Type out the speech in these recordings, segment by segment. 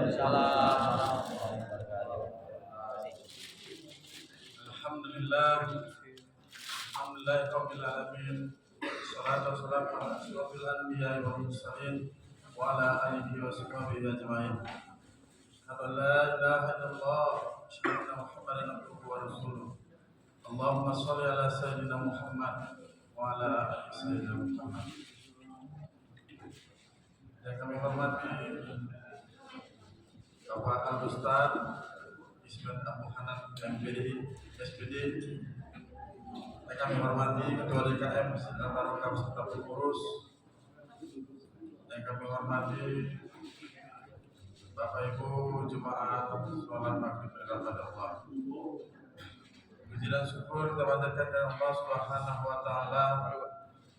Alhamdulillah, alhamdulillahirabbil alamin. Shalatu wassalamu ala asyrofil anbiya'i wal mursalin wa ala alihi wa sahbihi ajmain. La ilaha illallah, asyhadu anna Muhammadan abduhu wa rasuluh. Allahumma shalli ala sayyidina Muhammad wa ala ali sayyidina Muhammad. Yang kami hormati Bapak Al-Ustaz Ismet Abu Hanan MPD SPD, yang kami hormati Ketua DKM serta Barokah serta pengurus, yang kami hormati Bapak Ibu Jemaah Sholat Maghrib kepada Allah. Puji dan syukur kita panjatkan kepada Allah Subhanahu wa taala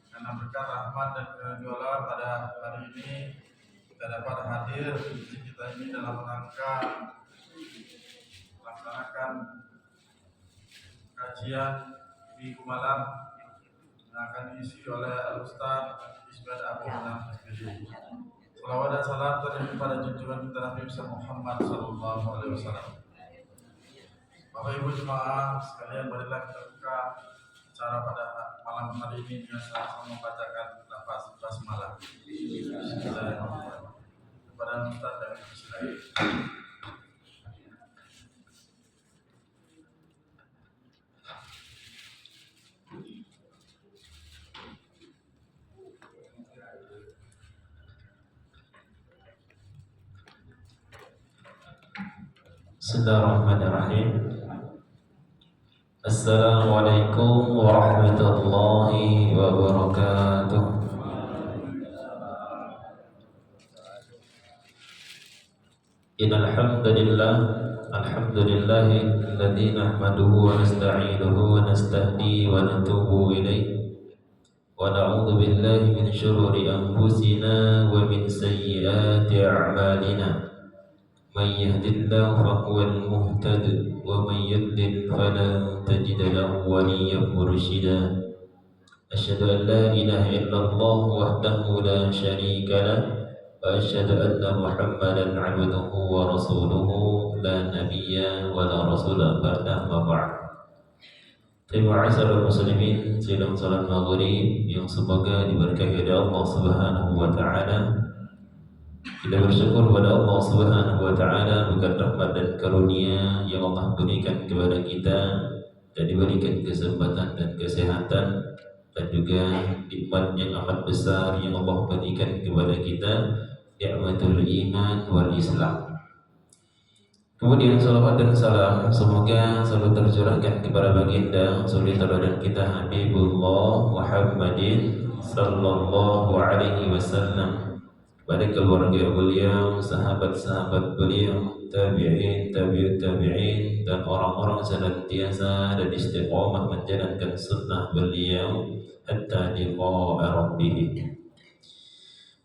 karena berkat rahmat dan karunia pada hari ini kita dapat hadir di masjid kita ini dalam rangka melaksanakan kajian minggu malam yang akan diisi oleh Al-Ustaz Ismet Abu Hanan SPD. Salawat dan salam terjadi pada junjungan kita Nabi Muhammad sallallahu alaihi wasallam. Bapak Ibu jemaah sekalian, marilah kita buka acara pada malam hari ini dengan sama-sama membacakan lafaz basmalah. Bismillahirrahmanirrahim. Kepada Ustaz dan silakan. Bismillahirrahmanirrahim. Assalamualaikum warahmatullahi wabarakatuh. Innal hamdalillah, alhamdulillahilladzi nahmaduhu wa nasta'inuhu wa nastahdi wa natubu ilaihi wa na'udzu billahi min syururi anfusina wa min sayyiati a'malina. من يهد الله فهو المهتد ومن يضلل فلن تجد له وليا مرشدا. أشهد أن لا إله إلا الله وحده لا شريك له وأشهد أن محمدا عبده ورسوله لا نبي ولا رسول بعده وبعد. Terima kasih muslimin, sidang salat maghrib yang semoga diberkahi oleh Allah Subhanahu wa taala. Kita bersyukur kepada Allah Subhanahu wa taala berkat rahmat dan karunia yang Allah berikan kepada kita dan diberikan kesempatan dan kesehatan dan juga nikmat yang amat besar yang Allah berikan kepada kita, nikmatul iman wal Islam. Kemudian salawat dan salam semoga selalu tercurahkan kepada baginda suri teladan kita Habibullah Muhammadin sallallahu alaihi wasallam, pada keluarga beliau, sahabat-sahabat beliau, tabi'in, tabi'ut tabi'in, dan orang-orang senantiasa dan istiqamah menjalankan sunnah beliau hatta liqa'a rabbih.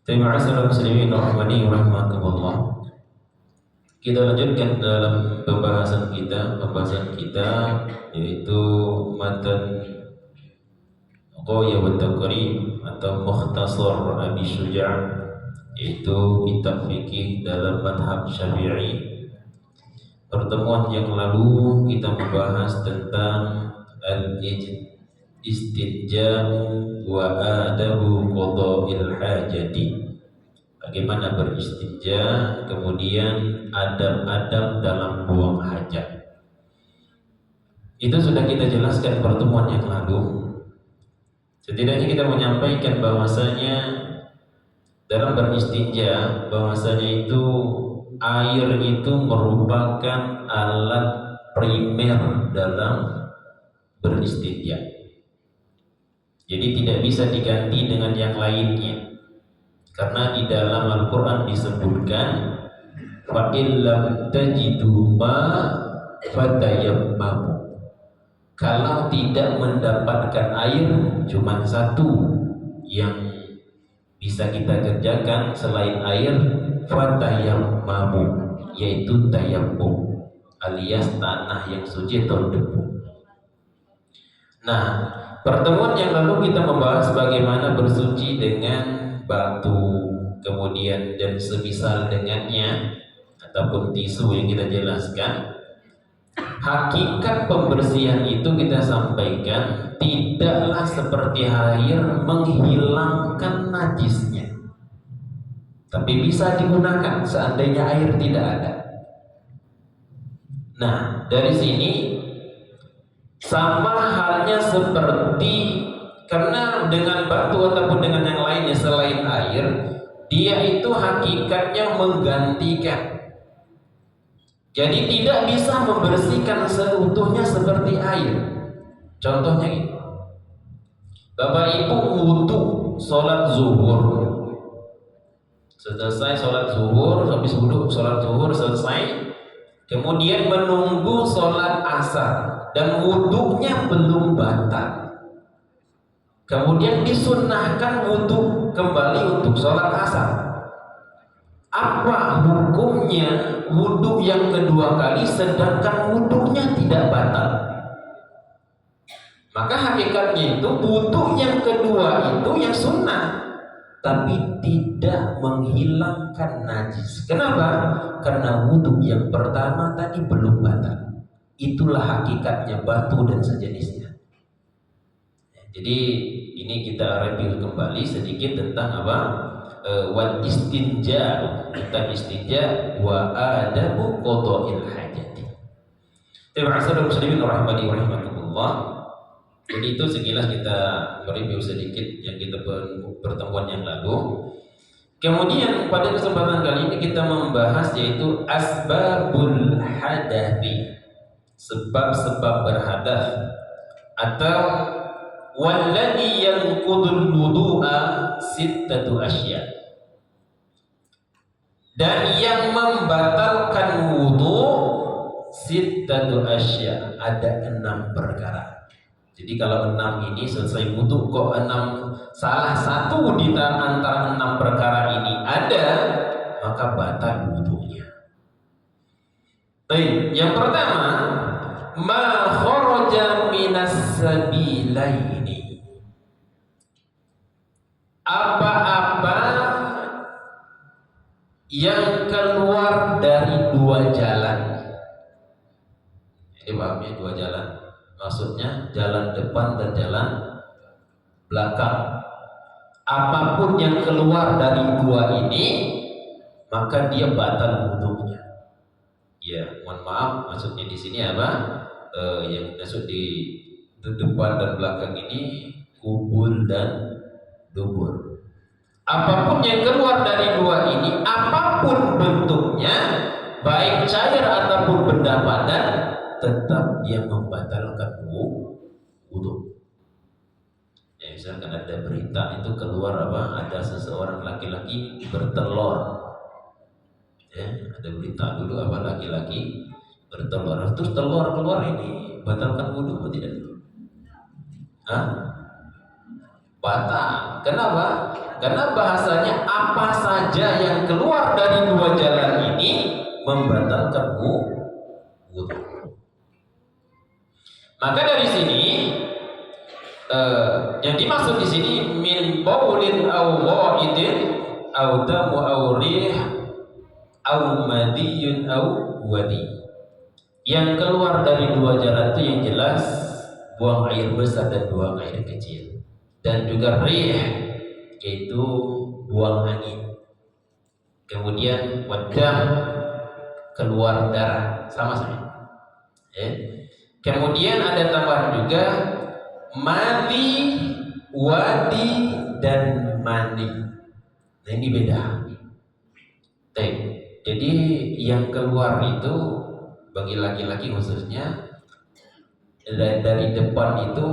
Terima kasih muslimin rahmani rahimakumullah. Kita lanjutkan dalam pembahasan kita yaitu matan Ghaya wa Taqrib atau Mukhtasar Abi Syuja', yaitu kitab fikih dalam madhab Syafi'i. Pertemuan yang lalu kita membahas tentang al-istinja'u wa adabu qada'il hajati, bagaimana beristinja, kemudian adab-adab dalam buang hajat. Itu sudah kita jelaskan pertemuan yang lalu. Setidaknya kita menyampaikan bahwasanya dalam beristinja, bahwasanya itu air itu merupakan alat primer dalam beristinja. Jadi tidak bisa diganti dengan yang lainnya. Karena di dalam Al-Qur'an disebutkan fa illam tajidu ma fatayammamu. Kalau tidak mendapatkan air, cuma satu yang bisa kita kerjakan selain air, fatayammamu, yaitu tayammum alias tanah yang suci atau debu. Nah, pertemuan yang lalu kita membahas bagaimana bersuci dengan batu, kemudian dan semisal dengannya ataupun tisu yang kita jelaskan, hakikat pembersihan itu kita sampaikan tidaklah seperti air menghilangkan najisnya, tapi bisa digunakan seandainya air tidak ada. Nah, dari sini sama halnya seperti, karena dengan batu ataupun dengan yang lainnya selain air, dia itu hakikatnya menggantikan. Jadi tidak bisa membersihkan seutuhnya seperti air. Contohnya ini, Bapak Ibu wudu sholat zuhur, selesai sholat zuhur, habis wudu sholat zuhur selesai, kemudian menunggu sholat asar dan wudunya belum batal, kemudian disunnahkan wudu kembali untuk sholat asar. Apa hukumnya wudu yang kedua kali sedangkan wudunya tidak batal? Maka hakikatnya itu wudu yang kedua itu yang sunnah, tapi tidak menghilangkan najis. Kenapa? Karena wudu yang pertama tadi belum batal. Itulah hakikatnya batu dan sejenisnya. Jadi ini kita review kembali sedikit tentang apa? Wal istinja, kita istinja wa adabu qada'il hajati. Terima kasih muslimin rahimani wa rahimakumullah. Jadi itu sekilas kita mereview sedikit yang kita pertemuan yang lalu. Kemudian pada kesempatan kali ini kita membahas yaitu asbabul hadathi, sebab-sebab berhadas, atau walladhi yanqudul wudu'a sittatu asya, dan yang membatalkan wudu sittatu asya, ada 6 perkara. Jadi kalau 6 ini selesai wudu, kok 6 salah satu di antara 6 perkara ini ada, maka batal wudunya. Baik, yang pertama, ma kharaja minas sabilaini, apa-apa yang keluar dari 2 jalan. Ini pahamnya 2 jalan, maksudnya jalan depan dan jalan belakang. Apapun yang keluar dari 2 ini, maka dia batal wudunya. Ya, mohon maaf, maksudnya di sini apa? Yang maksud di depan dan belakang ini kubul dan dubur. Apapun yang keluar dari 2 ini, apapun bentuknya, baik cair ataupun benda padat, tetap dia membatalkan wudu. Ya, misalkan ada berita itu keluar apa? Ada seseorang laki-laki bertelur. Ya, ada berita dulu apa, laki-laki bertelur, terus telur keluar ini batalkan wudu atau tidak? Batal. Kenapa? Karena bahasanya apa saja yang keluar dari 2 jalan ini membatalkan wudu. Maka dari sini yang dimaksud di sini min baulin aw ghaidin aw damu aw rih aw madiyun aw wadi. Yang keluar dari 2 jalan itu yang jelas buang air besar dan buang air kecil, dan juga rih, yaitu buang angin. Kemudian wadam, keluar darah, sama-sama. Kemudian ada tambahan juga madi, wadi, dan mani. Nah ini beda. Jadi yang keluar itu bagi laki-laki khususnya dari depan itu,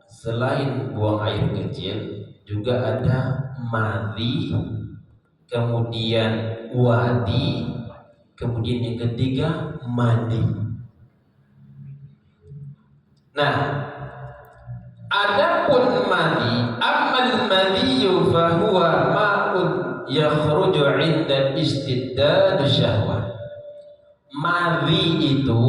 selain buang air kecil juga ada madi, kemudian wadi, kemudian yang ketiga mani. Nah, adapun madi, ammal madiyu fahuwa ma'un yakhruju 'inda istiddad syahwat. Madi itu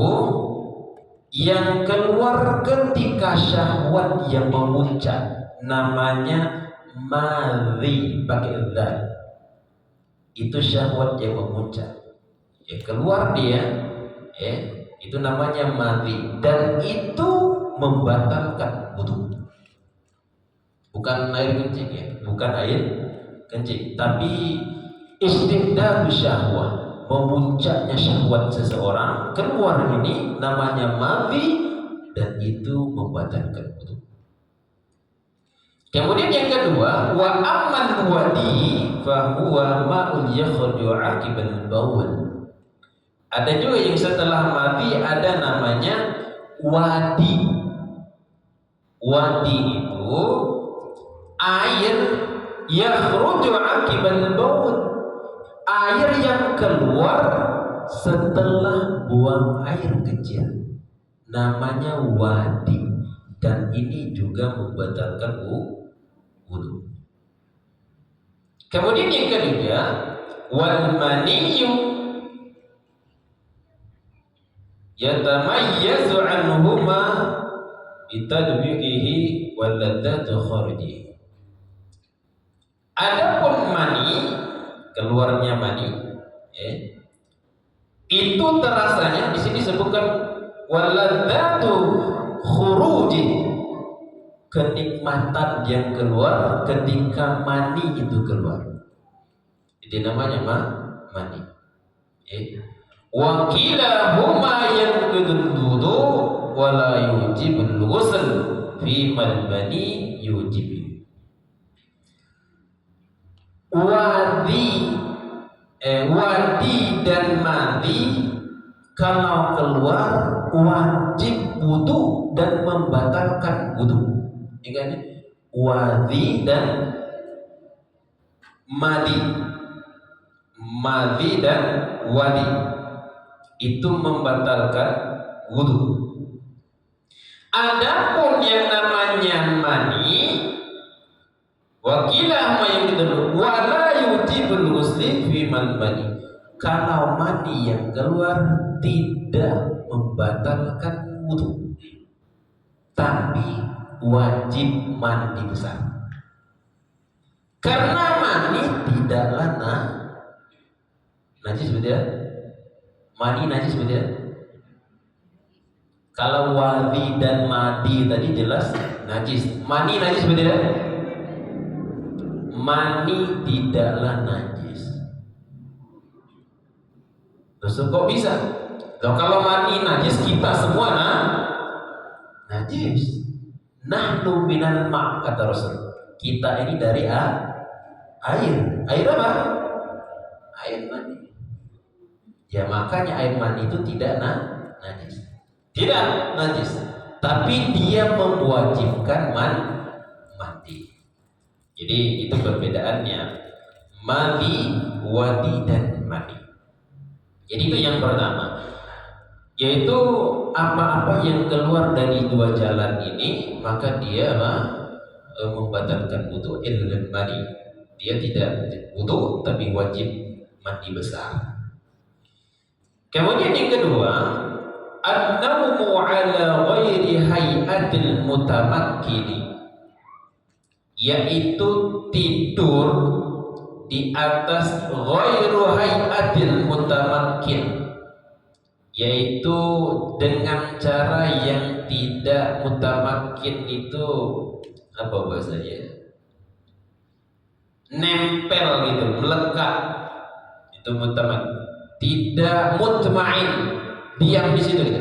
yang keluar ketika syahwat yang memuncak, namanya madi pakai dzal. Itu syahwat yang memuncak. Ya, keluar dia, ya, itu namanya madhi, dan itu membatalkan wudu. Bukan air kencing ya, bukan air kencing, tapi istihdadu syahwah, memuncaknya syahwat seseorang keluar, ini namanya madhi, dan itu membatalkan wudu. Kemudian yang kedua, wa amman wadi fa huwa ma'un yakhruju 'aqibal bawl. Ada juga yang setelah mati ada namanya wadi. Wadi itu air yakhruju 'aqibal bawl. Air yang keluar setelah buang air kecil. Namanya wadi, dan ini juga membatalkan wudu. Kemudian yang ketiga, wal maniyyu yatamayyazu anhuma bitadbiqihi wal ladzatu khariji. Adapun mani, keluarnya mani, itu terasanya di sini sebutkan wal ladzatu khuruji, kenikmatan yang keluar ketika mani itu keluar. Itu namanya mani. Wa kilahuma yanqudul wudu wa la yujibul ghusl fi man mani yujib. Wadi dan mani kalau keluar wajib wudu dan membatalkan wudu. Ingat, wadi dan madi, madi dan wadi itu membatalkan wudu. Adapun yang namanya mani, wakilah ma yang kedua, wala yujibul ghusli fi man mani. Kalau mani yang keluar tidak membatalkan wudu, tapi wajib mandi besar. Karena mani tidaklah najis, betul? Mani najis, betul? Kalau wadi dan madi tadi jelas najis. Mani najis, betul? Mani tidaklah najis. Terus kok bisa? Kalau mani najis, kita semua najis. Nahnu minal ma', kata Rasul. Kita ini dari air. Air apa? Air mani. Ya, makanya air mani itu tidak najis. Tidak najis, tapi dia mewajibkan mandi. Jadi itu perbedaannya mandi, wadi dan mani. Jadi itu yang pertama, yaitu apa-apa yang keluar dari dua jalan ini maka dia membatalkan wudu. Ilal mani, dia tidak wudu tapi wajib mandi besar. Kemudian yang kedua, an-nawmu ala ghairi hay'atil mutamakkini, yaitu tidur di atas ghairu hay'atil mutamakkin, yaitu dengan cara yang tidak mutamakin. Itu apa bahasanya? Nempel gitu, melekat. Itu mutamakin. Tidak mutmain, diam di situ gitu.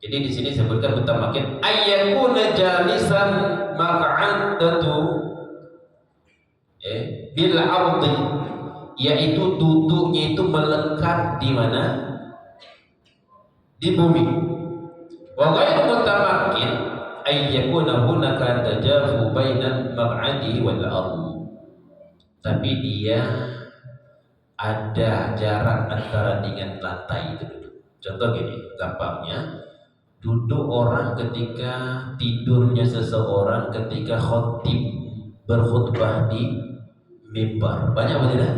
Jadi di sini sebutkan mutamakin ayyakuna jalisan maq'adatu bil ardi, yaitu duduknya itu melekat di mana? Di bumi. Wa ghairu mutamakkin ayyakuna hunaka tajafu bainal maq'adi wal ardh, tapi dia ada jarak antara dengan lantai itu duduk. Contoh gini, gampangnya, duduk orang ketika tidurnya seseorang ketika khotib berkhutbah di mimbar, banyak apa tidak?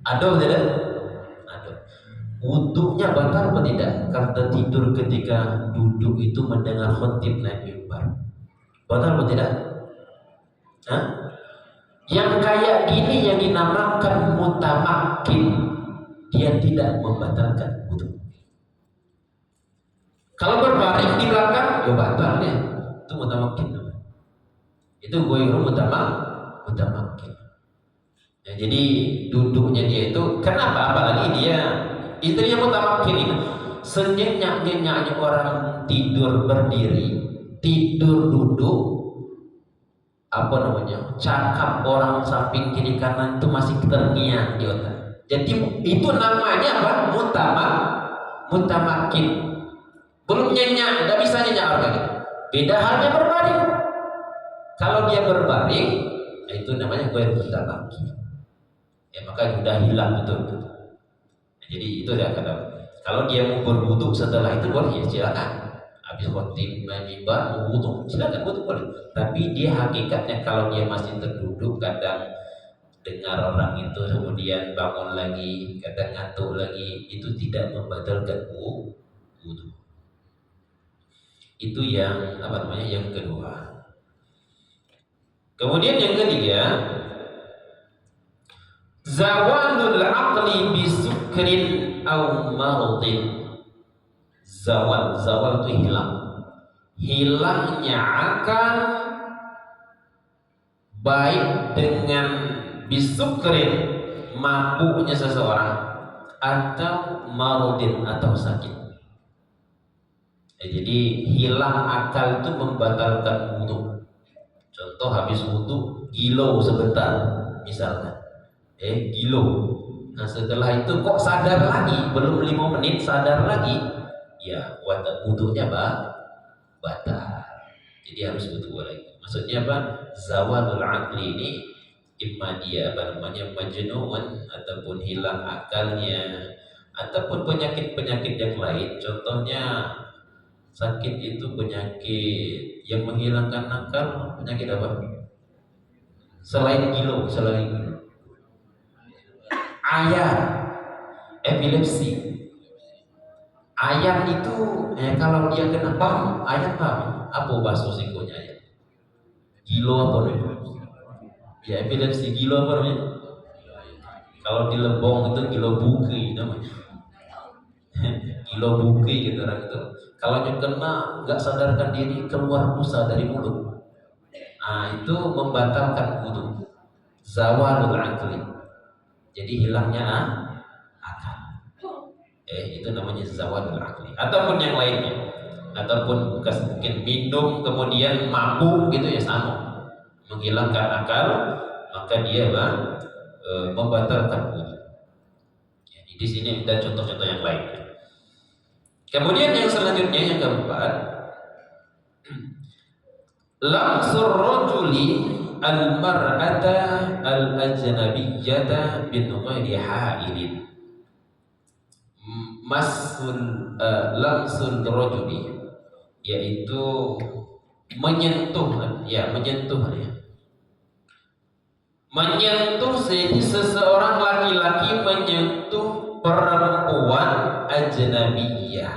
Ada apa tidak? Ada. Wudunya batal apa tidak? Karena tidur ketika duduk itu mendengar khotib naik mimbar, batal apa tidak? Hah? Yang kayak gini yang dinamakan mutamakin. dia tidak membatalkan wudu. Kalau berbaring di belakang, ya batal dia. Itu mutamakin. Itu ghairu mutamakin. Ya, jadi duduknya dia itu kenapa? Apalagi dia istrinya mutamakin itu senyenyak-nyenyaknya orang tidur berdiri, tidur duduk, apa namanya, cakap orang samping kiri kanan itu masih terngiang di otak. Jadi itu namanya apa? Mutamakin. Belum nyenyak, tidak bisa nyenyak orang gitu. Beda halnya berbaring. Kalau dia berbaring, itu namanya ghairu mutamakin. Ya maka sudah hilang betul. Jadi itu dia kata. Kalau dia mau berwudu setelah itu boleh, ya silakan. Habis khotib mimbar mau wudu, silakan wudu boleh. Tapi dia hakikatnya kalau dia masih terduduk, kadang dengar orang itu kemudian bangun lagi, kadang ngantuk lagi, itu tidak membatalkan wudu. Itu yang apa namanya, yang kedua. Kemudian yang ketiga, zawalul aqli bisukrin aw maradin. Zawal itu hilangnya akal baik dengan bisukrin, mabuknya seseorang, atau maradin, atau sakit. Jadi hilang akal itu membatalkan wudu. Contoh habis wudu gilo sebentar misalnya, gilo. Nah setelah itu kok sadar lagi, belum 5 menit sadar lagi, ya wudunya batal. Jadi harus wudu lagi. Maksudnya apa? Zawalul aqli ini imma dia apa namanya, majnun, ataupun hilang akalnya, ataupun penyakit-penyakit yang lain. Contohnya sakit itu penyakit yang menghilangkan akal, penyakit apa? Selain gilo. Ayan, epilepsi. Ayan itu kalau dia kena pam, ayan pam. Apa bahasa singkatnya ayan? Gilo apa namanya? Ya epilepsi, gilo apa namanya? Kalau di Lebong itu gilo buki namanya. Gilo buki gitu orang itu. Kalau yang kena nggak sadarkan diri, keluar busa dari mulut. Nah itu membatalkan wudu. Zawalul aqli. Jadi hilangnya akal. Itu namanya zawalul aqli. Ataupun yang lainnya. Ataupun mungkin minum kemudian mabuk gitu ya sama. Menghilangkan akal, maka dia membatalkan wudu. Jadi di sini ada contoh-contoh yang lain. Kemudian yang selanjutnya yang keempat, lamsur rajuli al-mar'ata al-ajnabiyyata bin ghairi ha'ilin. Lamsul rajuli, yaitu menyentuh seseorang laki-laki menyentuh perempuan ajnabiyah,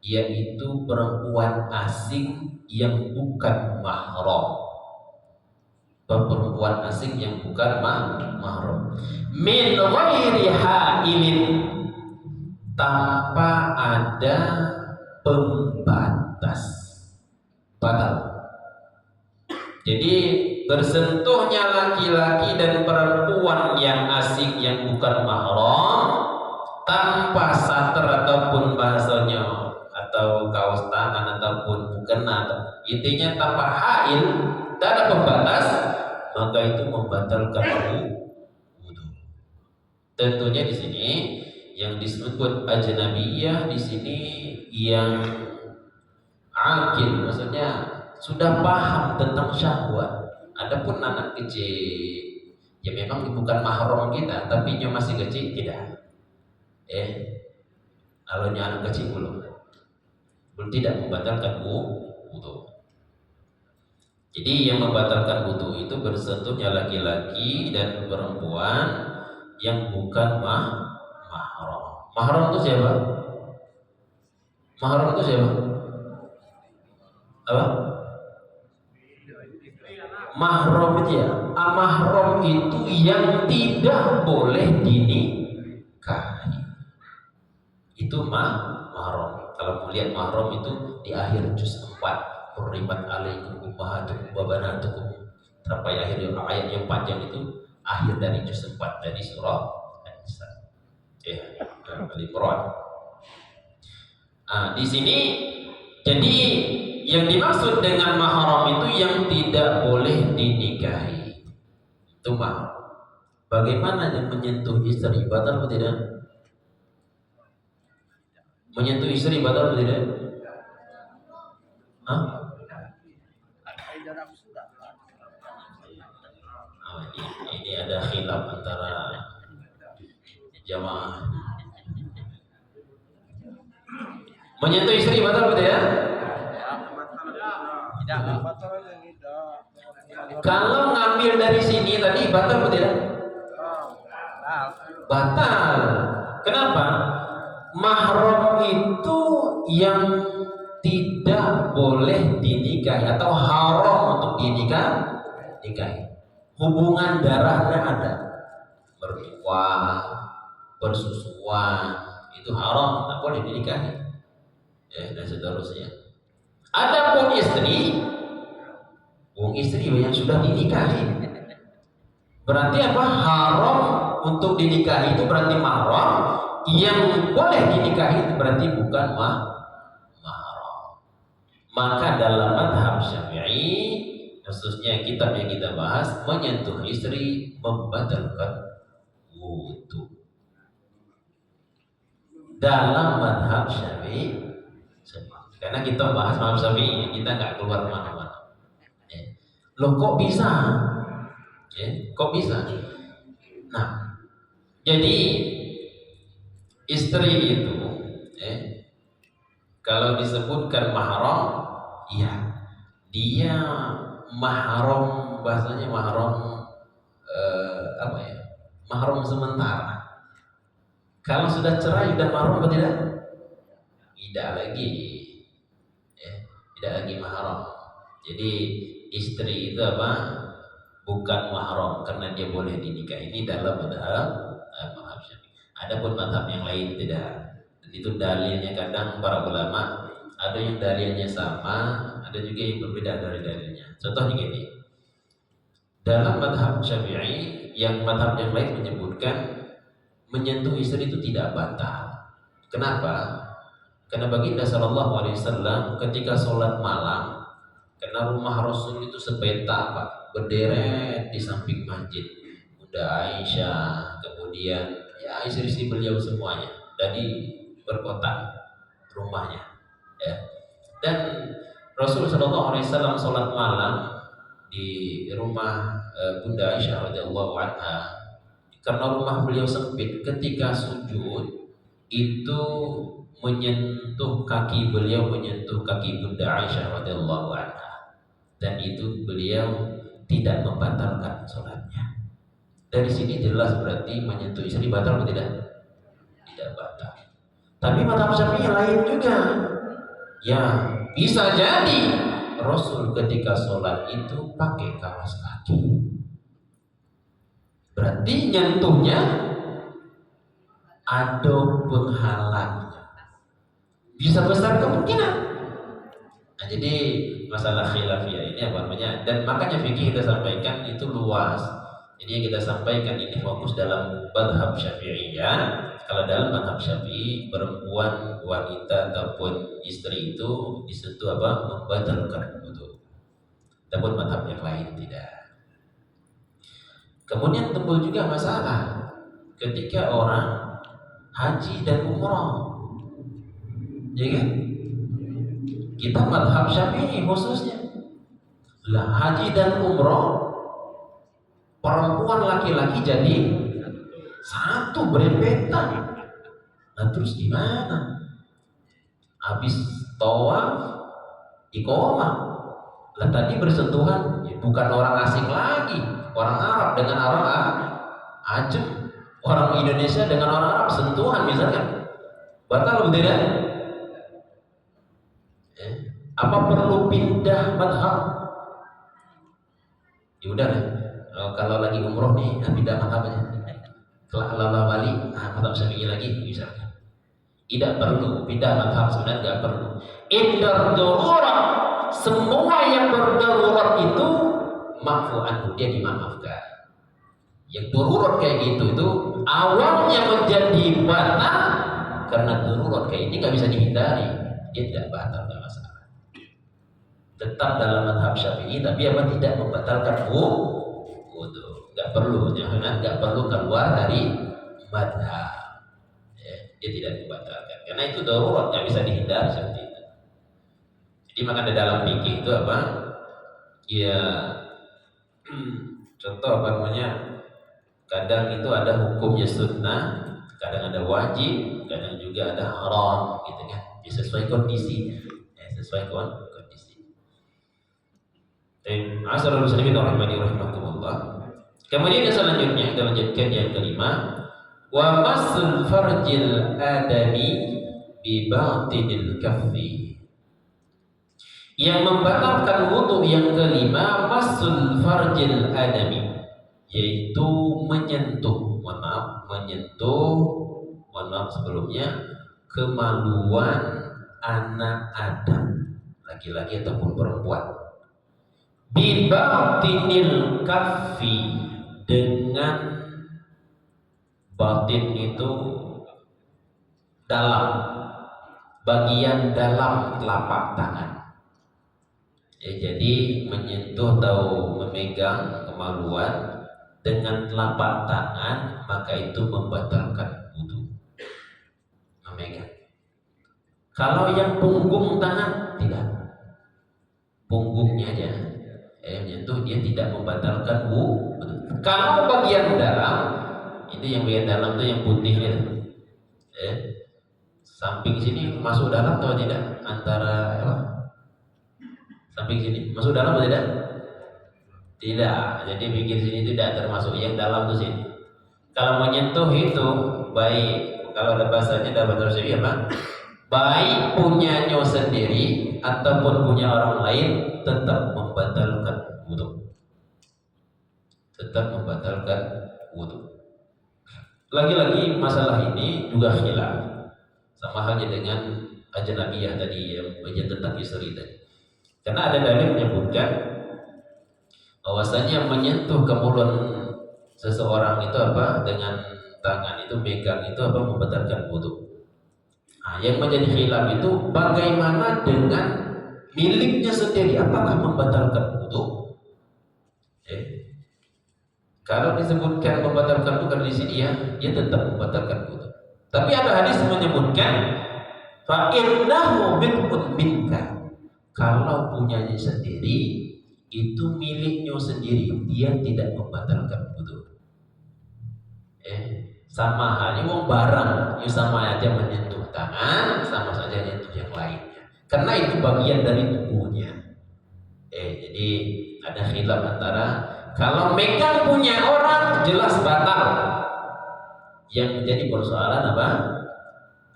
yaitu perempuan asing yang bukan mahram. Perempuan asing yang bukan mahram. Min ghairi ha'ilin, tanpa ada pembatas, batal. Jadi bersentuhnya laki-laki dan perempuan yang asing yang bukan mahram tanpa sater ataupun bahasanya atau kaos tangan ataupun mukena, intinya tanpa hail, tak ada pembatas, maka itu membatalkan wudu. Tentunya di sini yang disebut ajnabiyah di sini yang akil, maksudnya sudah paham tentang syahwat. Adapun anak kecil, ya memang bukan mahram kita, tapi dia masih kecil tidak. Kalau anak kecil belum tidak membatalkan wudu. Jadi yang membatalkan wudu itu bersentuhnya laki-laki dan perempuan yang bukan mahram. Mahram itu siapa? Mahram itu siapa? Apa? Mahram itu ya. Mahram itu yang tidak boleh dinikahi. Itu mahram. Kalau mau lihat mahram itu di akhir juz 4, hurrimat alaikum ummahatukum wa banatukum, sampai akhir ayat yang panjang itu akhir dari juz 4 dari surah An-Nisa. Al-Imran. Di sini jadi yang dimaksud dengan mahram itu yang tidak boleh dinikahi. Itu mahram. Bagaimana yang menyentuh istri, batal atau tidak? Menyentuh istri batal atau tidak? Hah? Ini ada khilaf antara jamaah. Menyentuh istri batal atau tidak? Kalau ngambil dari sini tadi batal atau tidak? Batal. Kenapa? Mahram itu yang tidak boleh dinikahi atau haram untuk dinikahi. Hubungan darahnya ada, bertua, bersusuan, itu haram, tak boleh dinikahi. Dan seterusnya. Adapun istri yang sudah dinikahi, berarti apa? Haram untuk dinikahi itu berarti mahram. Yang boleh dinikahi itu berarti bukan mahram. Maka dalam mazhab Syafi'i, khususnya kitab yang kita bahas, menyentuh istri membatalkan wudu. Dalam mazhab Syafi'i, karena kita bahas mazhab Syafi'i, kita nggak keluar kemana-mana. Loh kok bisa? Kok bisa? Nah, jadi istri itu, kalau disebutkan mahram, ya dia mahram, bahasanya mahram mahram sementara. Kalau sudah cerai sudah mahram atau tidak? Tidak lagi, tidak lagi mahram. Jadi istri itu apa? Bukan mahram karena dia boleh dinikahi. Ini dalam mazhab Syafi'i. Adapun mazhab yang lain tidak. Dan itu dalilnya kadang para ulama ada yang dalilnya sama, ada juga yang berbeda dari dalilnya. Contohnya gini. Dalam mazhab Syafi'i, yang mazhab yang lain menyebutkan menyentuh istri itu tidak batal. Kenapa? Karena baginda sallallahu alaihi wasallam ketika sholat malam, karena rumah Rasul itu sepetak Pak, berderet di samping masjid. Bunda Aisyah, kemudian ya istri-istri beliau semuanya dari berkotak rumahnya, ya. Dan Rasul Shallallahu Alaihi Wasallam sholat malam di rumah Bunda Aisyah radhiyallahu anha. Karena rumah beliau sempit, ketika sujud itu menyentuh kaki beliau, menyentuh kaki Bunda Aisyah radhiyallahu anha, dan itu beliau tidak membatalkan sholatnya. Dari sini jelas berarti menyentuh istri batal atau tidak? Tidak batal. Tapi mazhab Syafi'i lain juga. Ya, bisa jadi Rasul ketika sholat itu pakai kaos kaki. Berarti nyentuhnya ada penghalangnya. Bisa besar kemungkinan. Nah, jadi masalah khilafiyah ini apa namanya? Dan makanya fikih kita sampaikan itu luas. Jadi yang kita sampaikan ini fokus dalam mazhab Syafi'iyah. Kalau dalam mazhab Syafi'i, perempuan, wanita ataupun istri itu disentuh apa? Membatalkan wudu. Namun mazhab yang lain tidak. Kemudian timbul juga masalah ketika orang haji dan umrah, ya kan? Kita mazhab Syafi'i khususnya. Lah haji dan umrah, perempuan laki-laki jadi satu berempetan. Nah terus gimana? Habis tawaf, iqomah. Lah tadi bersentuhan ya, bukan orang asing lagi, orang Arab dengan orang Ajam, orang Indonesia dengan orang Arab sentuhan misalkan. Batal atau tidak? Apa perlu pindah madhab? Ya udah lah. Kalau lagi umroh nih, pindah madhab aja. Lala Bali, mazhab Syafi'i lagi misalkan. Tidak perlu pindah mazhab, sebenarnya nggak perlu. Indar darurat, semua yang berdarurat itu maafu anhu, dia dimaafkan. Yang darurat kayak gitu itu awalnya menjadi batal karena darurat kayak ini nggak bisa dihindari, dia tidak batal, nggak masalah. Tetap dalam mazhab Syafi'i, tapi apa tidak membatalkan wudhu. Nggak perlu, jangan nggak perlu keluar dari madhab, ya, dia tidak membatalkan karena itu darurat, nggak bisa dihindari seperti itu. Jadi makanya dalam fikih itu apa ya, contoh apa namanya, kadang itu ada hukumnya sunnah, kadang ada wajib, kadang juga ada haram gitu kan, ya, sesuai kondisi, ya, sesuai kondisi. Asal muslimin rahimahumullah. Kemudian yang selanjutnya kita lanjutkan yang kelima, wa masul farjil adami bi batinil kaffi. Yang membatalkan wudu yang kelima, masul farjil adami, yaitu menyentuh, mohon maaf sebelumnya, kemaluan anak Adam, laki-laki ataupun perempuan. Bi batinil kaffi, dengan batin itu dalam, bagian dalam telapak tangan. Ya, jadi menyentuh atau memegang kemaluan dengan telapak tangan, maka itu membatalkan wudu. Memegang. Kalau yang punggung tangan tidak, punggungnya aja, menyentuh, dia tidak membatalkan wudu. Kalau bagian dalam, itu yang bagian dalam itu yang putihnya, samping sini masuk dalam atau tidak? Antara apa? Samping sini masuk dalam atau tidak? Tidak. Jadi pinggir sini tidak termasuk, yang dalam itu sini. Kalau menyentuh itu baik, kalau ada bahasanya dalam bahasa Arab apa? Baik punyanya sendiri ataupun punya orang lain, tetap membatalkan wudu. Tetap membatalkan wudu. Lagi-lagi masalah ini juga khilaf, sama halnya dengan ajnabiyah tadi, yang bagian tentang istri tadi. Karena ada dalil menyebutkan bahwasanya menyentuh kemudian seseorang itu apa, dengan tangan itu, megang itu apa, membatalkan wudu. Nah, yang menjadi khilaf itu bagaimana dengan miliknya sendiri, apakah membatalkan wudu? Kalau disebutkan membatalkan wudu di sini, ya, dia tetap membatalkan wudu. Tapi ada hadis menyebutkan fa innahu bid'un minka. Kalau punyanya sendiri, itu miliknya sendiri, dia tidak membatalkan wudu. Sama halnya wong barang, ya sama aja menyentuh tangan, sama saja menyentuh yang lainnya. Karena itu bagian dari tubuhnya. Jadi ada khilaf antara kalau megang punya orang jelas batal. Yang menjadi persoalan apa?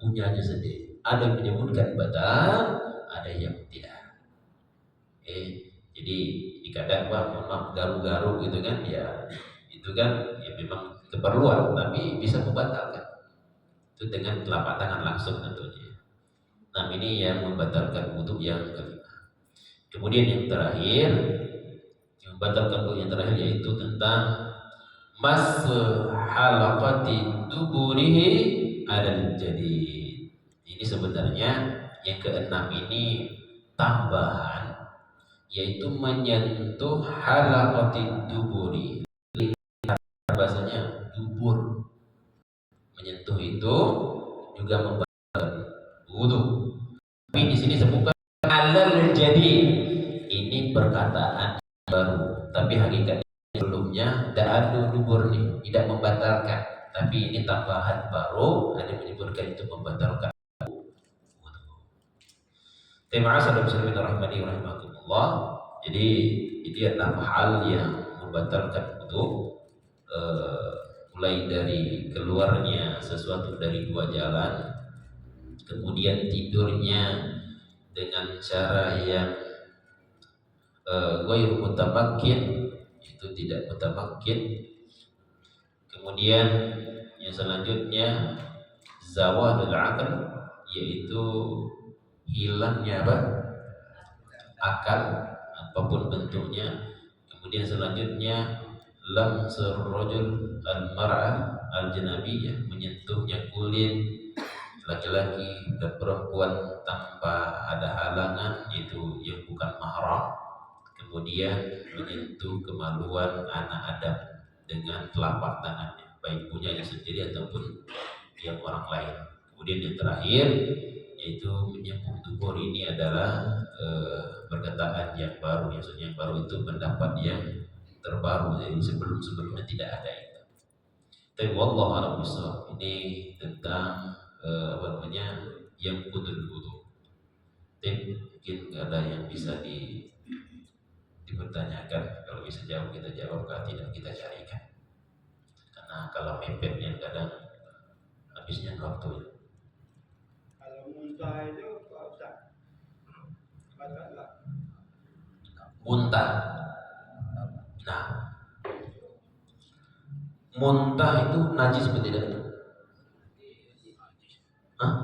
Punyanya sendiri. Ada yang menyebutkan batal, ada yang tidak. Jadi dikatakan mohon maaf, garu-garu gitu kan, ya itu kan ya memang keperluan, tapi bisa membatalkan. Itu dengan telapak tangan langsung tentunya. Nah, ini yang membatalkan wudu yang kelima. Kemudian yang terakhir, yang membatalkan wudu yang terakhir yaitu tentang mas halaqati duburihi adal jadi. Ini sebenarnya yang keenam ini tambahan, yaitu menyentuh halaqati duburi. Bahasanya dubur. Menyentuh itu juga membatalkan wudu. Tapi di sini sebutkan alal jadi. Ini perkataan baru, tapi hakikatnya sebelumnya da'adu dubur nih, tidak membatalkan, tapi ini tambahan baru, ada menyebutkan itu membatalkan wudu. Terima kasih rahimahullah. Jadi ini 6 hal yang membatalkan wudu, mulai dari keluarnya sesuatu dari 2 jalan, kemudian tidurnya dengan cara yang ghairu mutamakkin, itu tidak mutamakkin, kemudian Yang selanjutnya zawadul aql, yaitu hilangnya apa? Akal apapun bentuknya. Kemudian selanjutnya lamsur rajul al-mar'ah al-janabiyah, menyentuhnya kulit laki-laki dan perempuan tanpa ada halangan, itu yang bukan mahram. Kemudian menyentuh kemaluan anak Adam dengan telapak tangannya, baik punyanya sendiri ataupun yang orang lain. Kemudian yang terakhir yaitu menyambung tubuh. Ini adalah perkataan yang baru. Maksudnya yang baru itu pendapat yang terbaru, jadi sebelumnya tidak ada itu. Tapi wallahu a'lam bishawab. Ini tentang apa namanya, yang kudul wudu. Mungkin ada yang bisa dipertanyakan. Kalau bisa jawab kita jawab, kalau tidak kita carikan. Karena kalau mepetnya kadang habisnya waktu. Kalau muntah itu Pak Ustaz, batal nggak? Muntah. Nah, muntah itu najis atau tidak? Hah?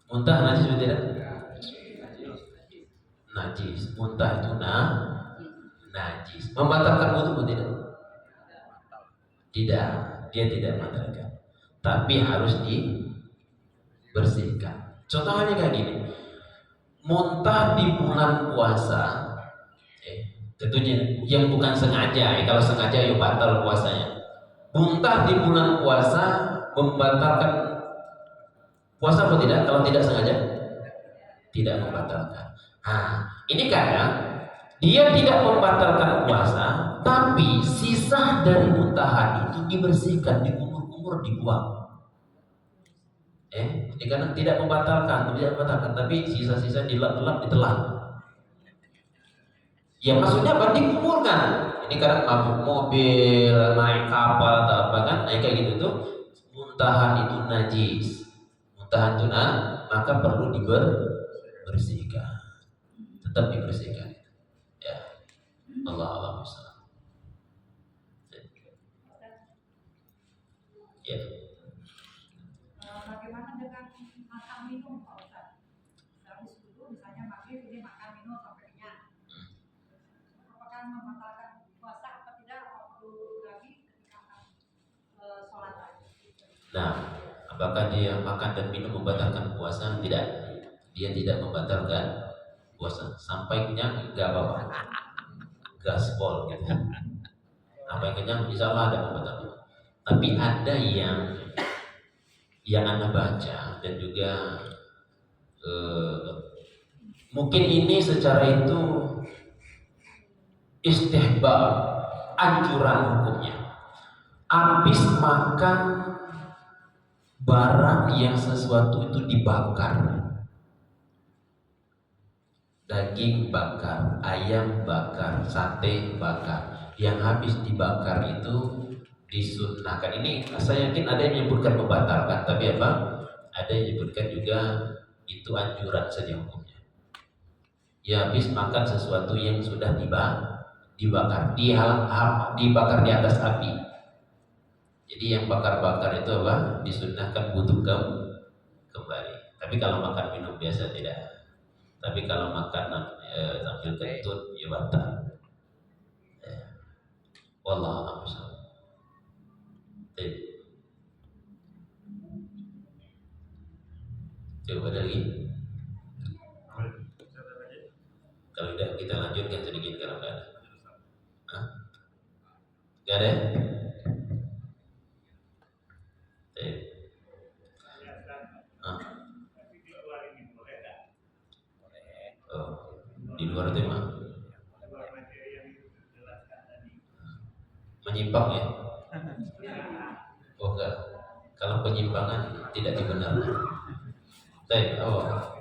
Muntah najis atau tidak? Najis. Muntah itu najis. Membatalkan wudu atau tidak? Tidak, dia tidak membatalkan. Tapi harus dibersihkan. Contohnya kayak gini. Muntah di bulan puasa, tentunya yang bukan sengaja. Kalau sengaja ya batal puasanya. Muntah di bulan puasa membatalkan puasa atau tidak? Kalau tidak sengaja, tidak membatalkan. Nah, ini kadang dia tidak membatalkan puasa, tapi sisa dari muntahan itu dibersihkan, dikumur-kumur, dibuang. Ini kadang tidak membatalkan, tapi sisa-sisa dilap-lap, ditelan. Ya maksudnya apa? Dikumurkan. Ini kadang mabuk mobil, naik kapal atau apa kan, kayak gitu tuh. Muntahan itu najis. Muntahan itu maka perlu dibersihkan. Tetap dibersihkan. Ya. Allah a'lam bishawab. Ya. Bagaimana dengan makan minum Pak Ustaz? Habis dulu misalnya maghrib ini makan minum sampai kenyang. Apakah membatalkan puasa atau tidak? Perlu lagi ketika sholat lagi. Nah, apakah dia makan dan minum membatalkan puasa? Tidak. Dia tidak membatalkan puasa. Sampai kenyang enggak apa-apa. Gaspol gitu. Sampai kenyang insya Allah ada membatalkan. Tapi ada yang Anda baca dan juga mungkin ini secara itu istihbab, anjuran hukumnya. Habis makan barang yang sesuatu itu dibakar, daging bakar, ayam bakar, sate bakar, yang habis dibakar itu disunnahkan. Ini saya yakin ada yang menyebutkan membatalkan, tapi apa? Ada yang menyebutkan juga itu anjuran saja hukumnya. Ya habis makan sesuatu yang sudah dibakar, dibakar di atas api. Jadi yang bakar-bakar itu apa? Disunnahkan wudu kembali. Tapi kalau makan minum biasa tidak. Tapi kalau makan sambil kentut ya batal. Wallahu a'lam bishawab. Coba ada lagi. Kalau tidak kita lanjutkan sedikit kalau nggak ada. Nggak ada? Di luar tema. Menyimpang ya? Oh enggak. Kalau penyimpangan tidak dibenarkan. Baik, apa?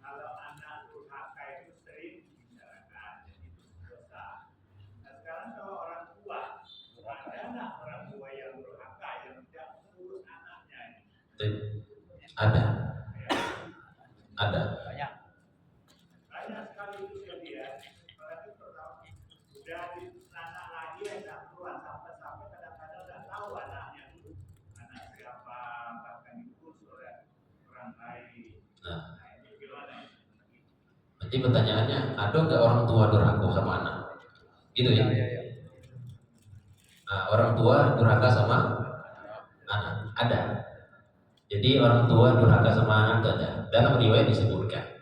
Kalau anak durhaka itu sering dibicarakan, jadi itu dosa. Nah sekarang kalau orang tua, ada nggak orang tua yang durhaka yang tidak mengurus anaknya? Ada. Banyak sekali itu kejadian. Apalagi pertama sudah di Jadi pertanyaannya, ada nggak orang tua durhaka sama anak? Gitu ya? Nah, orang tua durhaka sama anak ada. Jadi orang tua durhaka sama anak ada. Dalam riwayat disebutkan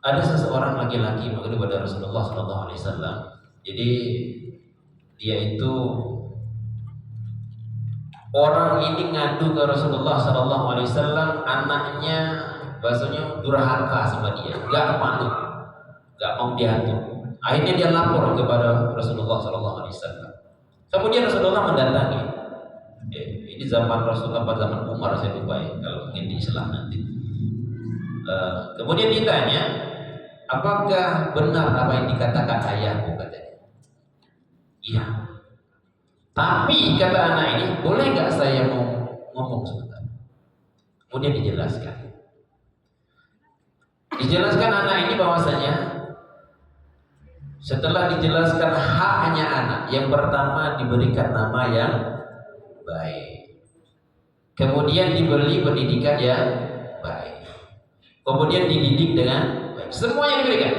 ada seseorang laki-laki mengadu kepada Rasulullah SAW. Jadi dia itu orang ini ngadu ke Rasulullah SAW, anaknya bahasanya durhaka sama dia, nggak manut, nggak mau diatur. Akhirnya dia lapor kepada Rasulullah SAW. Kemudian Rasulullah mendatangi. Ini zaman Rasulullah pada zaman Umar, saya lupa ya, kalau mungkin di Islam nanti. Kemudian ditanya, apakah benar apa yang dikatakan ayahku, katanya. Iya. Tapi kata anak ini, boleh nggak saya mau ngomong sebentar? Kemudian dijelaskan. Dijelaskan anak ini bahwasanya setelah dijelaskan haknya anak, yang pertama diberikan nama yang baik, kemudian diberi pendidikan yang baik, kemudian dididik dengan baik, semuanya diberikan.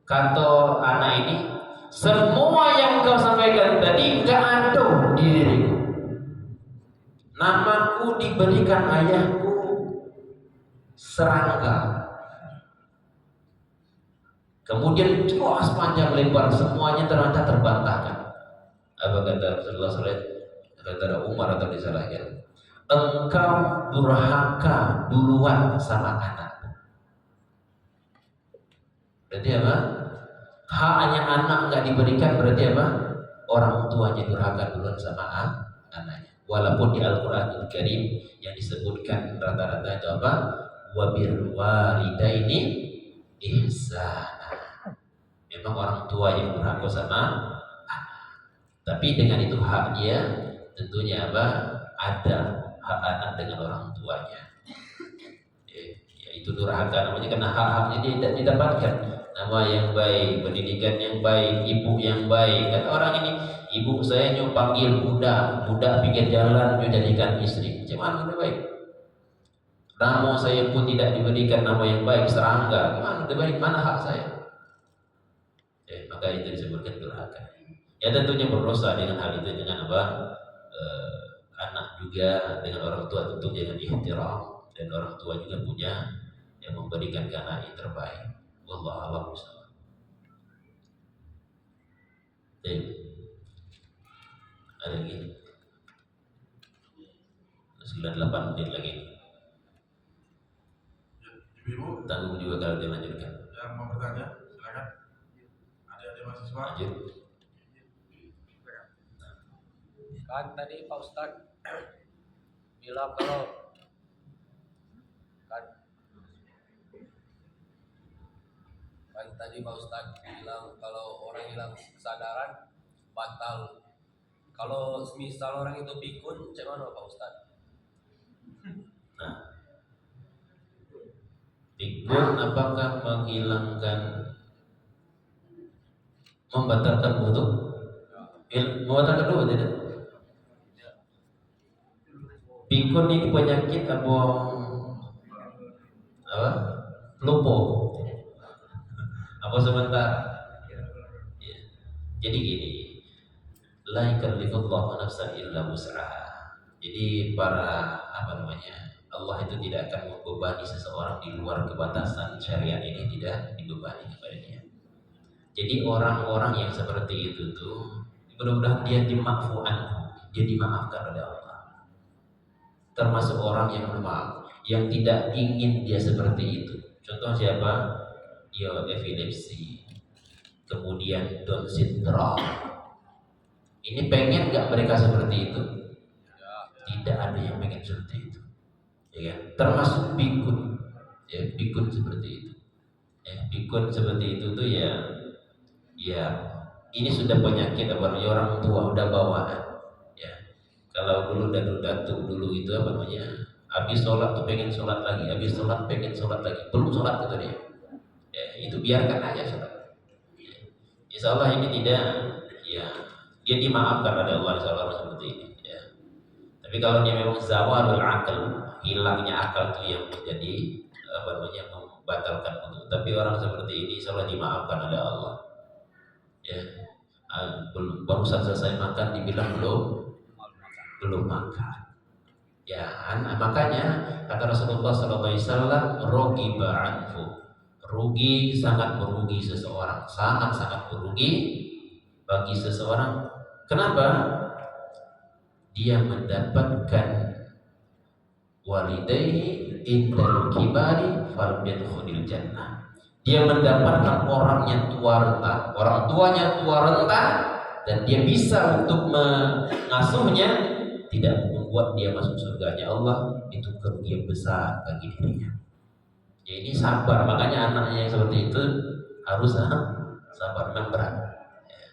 Kata anak ini, semua yang kau sampaikan tadi enggak ada di diriku. Namaku diberikan ayahku serangga. Kemudian jelas panjang lebar semuanya ternyata terbantahkan. Apa kata Rasulullah SAW? Kata Umar atau disalahkan, engkau durhaka duluan sama anak. Berarti apa? Haknya anak nggak diberikan, berarti apa? Orang tuanya durhaka duluan sama anaknya. Walaupun di Al-Quranul Karim yang disebutkan rata-rata itu apa? Wabir walidaini ihsana. Memang orang tua yang durhaka sama anak. Tapi dengan itu hak dia tentunya apa? Ada hak anak dengan orang tuanya. Ya, itu durhaka namanya, karena hak-haknya dia tidak didapatkan. Nama yang baik, pendidikan yang baik, ibu yang baik. Kata orang ini, ibu saya nyu panggil budak pinggir jalan nyu jadikan istri. Gimana udah baik? Nama saya pun tidak diberikan nama yang baik, serangga. Gimana udah baik? Mana hak saya? Maka itu disebutkan durhaka. Ya tentunya berdosa dengan hal itu, dengan apa? Anak juga dengan orang tua tentu dengan ihtiram, dan orang tua juga punya yang memberikan ke anak yang terbaik. Wallahu a'lam bishawab. Ada lagi 98 menit lagi. Ibu-ibu Tanggung juga kalau dilanjutkan. yang mau bertanya, silakan. Adik-adik mahasiswa. Lanjut. Kan tadi Pak Ustadz bilang kalau kan tadi Pak Ustadz bilang kalau orang hilang kesadaran batal. Kalau misal orang itu pikun, macam mana Pak Ustadz? Nah, pikun apakah menghilangkan, membatalkan wudu? Membatalkan wudu tidak? Pikun ini penyakit apa? Lupa? Apa sebentar? Ya. Jadi gini, la yukallifullahu nafsan illa wus'aha. Jadi Allah itu tidak akan membebani seseorang di luar kebatasan syariat ini, tidak dibebani kepadanya. Jadi orang-orang yang seperti itu tuh mudah-mudahan dia dia dimaafkan oleh Allah. Termasuk orang yang lemah, yang tidak ingin dia seperti itu. Contoh siapa? Ya epilepsi, kemudian Down syndrome. Ini pengen nggak mereka seperti itu? Tidak ada yang pengen seperti itu. Ya, termasuk pikun. Ya, pikun seperti itu. Ya, pikun seperti itu tuh ya ini sudah penyakit orang tua udah bawaan. Ya, kalau dulu datu dulu itu habis sholat tuh pengen sholat lagi, habis sholat pengen sholat lagi, belum sholat itu dia. Ya, itu biarkan aja sholat. Ya, insya Allah ini tidak, ya dia dimaafkan oleh Allah insya Allah seperti ini. Ya. Tapi kalau dia memang zawalul akal, hilangnya akal itu yang menjadi membatalkan wudu. Tapi orang seperti ini insya Allah dimaafkan oleh Allah. Ya, barusan selesai makan dibilang belum makan. Ya, makanya kata Rasulullah SAW, rogiba anfu, rugi, sangat merugi seseorang, sangat merugi bagi seseorang. Kenapa? Dia mendapatkan walidayhi indal kibari fal yadkhulil jannah. Dia mendapatkan orang yang tua renta, orang tuanya tua renta, dan dia bisa untuk mengasuhnya, tidak membuat dia masuk surganya Allah. Itu kerugian besar bagi dirinya. Ya, ini sabar, makanya anaknya yang seperti itu harus sabar, memang berat. Ya.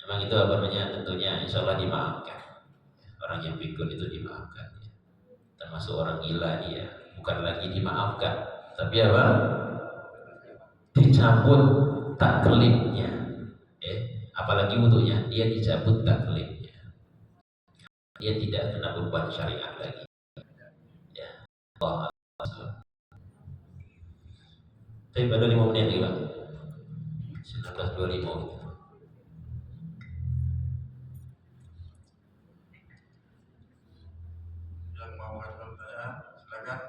Memang itu apa namanya, tentunya insya Allah dimaafkan. Orang yang pikun itu dimaafkan. Ya. Termasuk orang gila dia bukan lagi dimaafkan, tapi apa? Dicabut taklifnya. Apalagi wudunya, dia dicabut taklifnya. Dia tidak kena beban syariat lagi. Ya, Allah. Tapi pada 5 menit lagi, Bang. 19.25 gitu. Yang mau bertanya, silakan.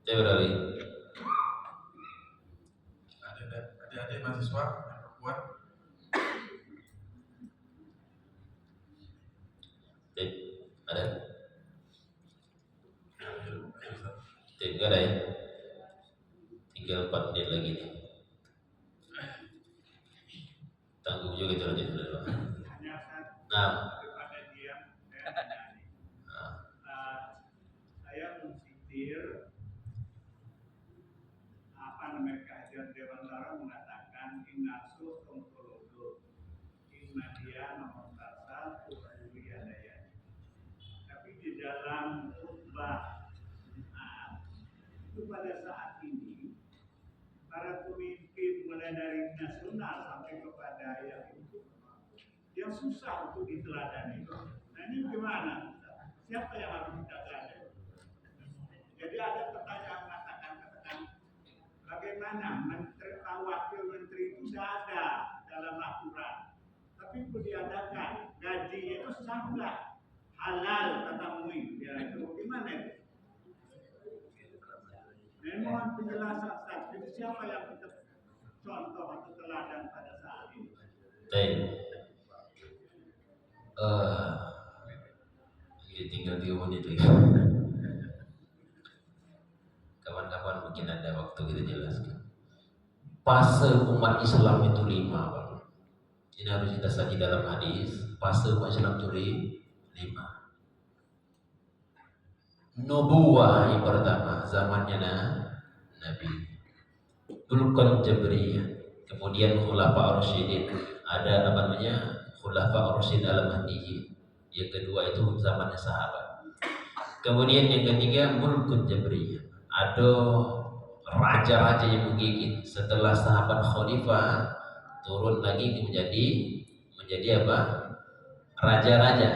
Saya beralih. Adik-adik mahasiswa yang perempuan. Ada? Tidak ada ya? Tinggal 4 menit lagi nih. Tanggung juga itu aja sudah. Hanya Nah, daripada dia, saya tanya nih. Saya mensitir apa namanya kajian Dewan Tara mengatakan inasus ontologo inna dia nomor tasa tujuliadaya. Tapi di dalam khutbah itu pada saat ini para pemimpin mulai dari nasional sampai kepada yang susah untuk diteladani. Nah ini gimana? Siapa yang harus kita teladani? Jadi ada pertanyaan mengatakan bagaimana wakil menteri itu sudah ada dalam aturan, tapi itu diadakan gajinya itu sah nggak? Halal kata MUI, ya itu gimana itu? Nah, mohon penjelasan Ustaz. Jadi siapa yang kita contoh atau teladan pada saat ini? baik. Ini tinggal 3 menit lagi. Kapan-kapan mungkin ada waktu kita jelaskan. Fase umat Islam itu 5, Pak. Ini harus kita saji dalam hadis. Fase umat Islam itu 5. Nubuwah yang pertama, zamannya Nabi. Dulqan Jabriyah. Kemudian Khulafa Ar-Rasyidin. Ada apa namanya? Khulafa Ar-Rasyidin Al-Mahdiyyin. Yang kedua itu zamannya sahabat. Kemudian yang ketiga Mulkun Jabriyah. Ada raja-raja yang menggigit. Setelah sahabat khalifah turun lagi menjadi apa? Raja-raja.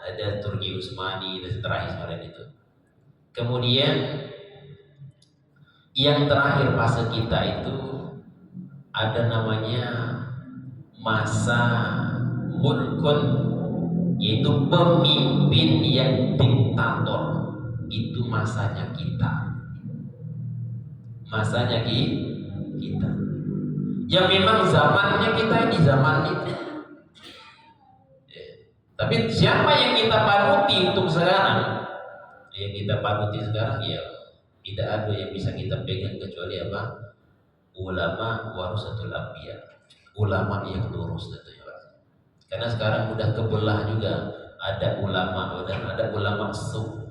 Ada Turki Utsmani dan seterusnya itu. Kemudian yang terakhir fase kita itu ada namanya masa mulkun, yaitu pemimpin yang diktator. Itu masanya kita. Masanya kita. Ya memang zamannya kita di zaman itu. Tapi siapa yang kita panuti untuk sekarang? Yang kita panuti sekarang ya tidak ada yang bisa kita pegang kecuali apa? Ulama warasatul anbiya. Ulama yang lurus tentunya, Pak. Karena sekarang udah kebelah juga. Ada ulama dan ada ulama su.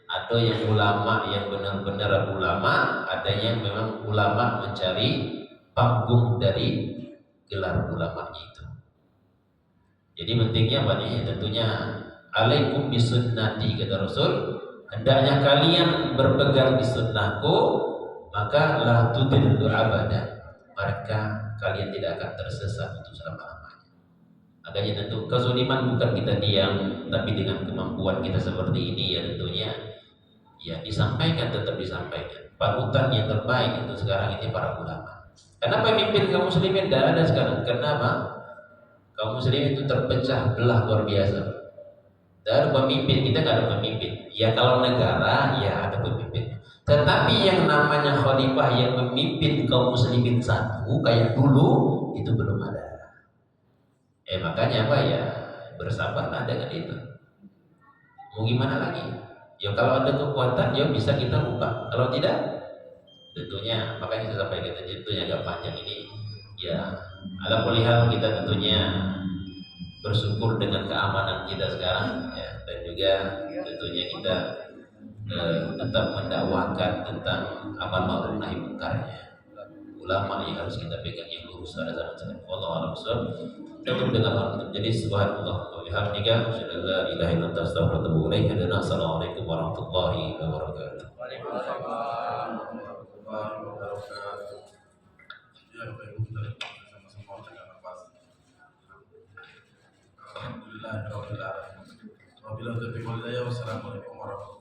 Ada yang ulama yang benar-benar ulama, ada yang memang ulama mencari panggung dari gelar ulamanya itu. Jadi pentingnya apa nih? Tentunya alaikum bisunnati, kata Rasul, hendaknya kalian berpegang di sunnahku, maka la tudillu abada, maka kalian tidak akan tersesat untuk selama-lamanya. Makanya tentu kezuliman bukan kita diam, tapi dengan kemampuan kita seperti ini ya tentunya ya disampaikan, tetap disampaikan. panutan yang terbaik untuk sekarang ini para ulama. Karena pemimpin kaum muslimin tidak ada sekarang. Kenapa? Kaum muslimin itu terpecah belah luar biasa. Tidak ada pemimpin, kita nggak ada pemimpin. Ya kalau negara, ya ada pemimpin. Tetapi yang namanya khalifah yang memimpin kaum muslimin satu kayak dulu itu belum ada. Makanya apa ya, bersabarlah dengan itu. Mau gimana lagi? Ya kalau ada kekuatan ya bisa kita ubah. Kalau tidak, tentunya makanya saya sampaikan tadi tentunya agak panjang ini. Ya, ala kulli hal kita tentunya bersyukur dengan keamanan kita sekarang ya, dan juga tentunya kita tetap mendakwahkan tentang amal ma'ruf nahi munkarnya. Ulama yang harus kita pegang yang lurus pada zaman sekarang. Wallahu a'lam bishawab. Cukup dengan hal terjadi. Subhanallah wa bihamdika, asyhadu an la ilaha illa anta, astaghfiruka wa atubu ilaik. Assalamualaikum warahmatullahi wabarakatuh. Waalaikumsalam warahmatullahi wabarakatuh. Ya, Bapak Ibu, kita sama-sama jaga nafas. Alhamdulillahirabbil alamin. Wabillahi taufiq wal hidayah. Wassalamualaikum warahmatullahi wabarakatuh.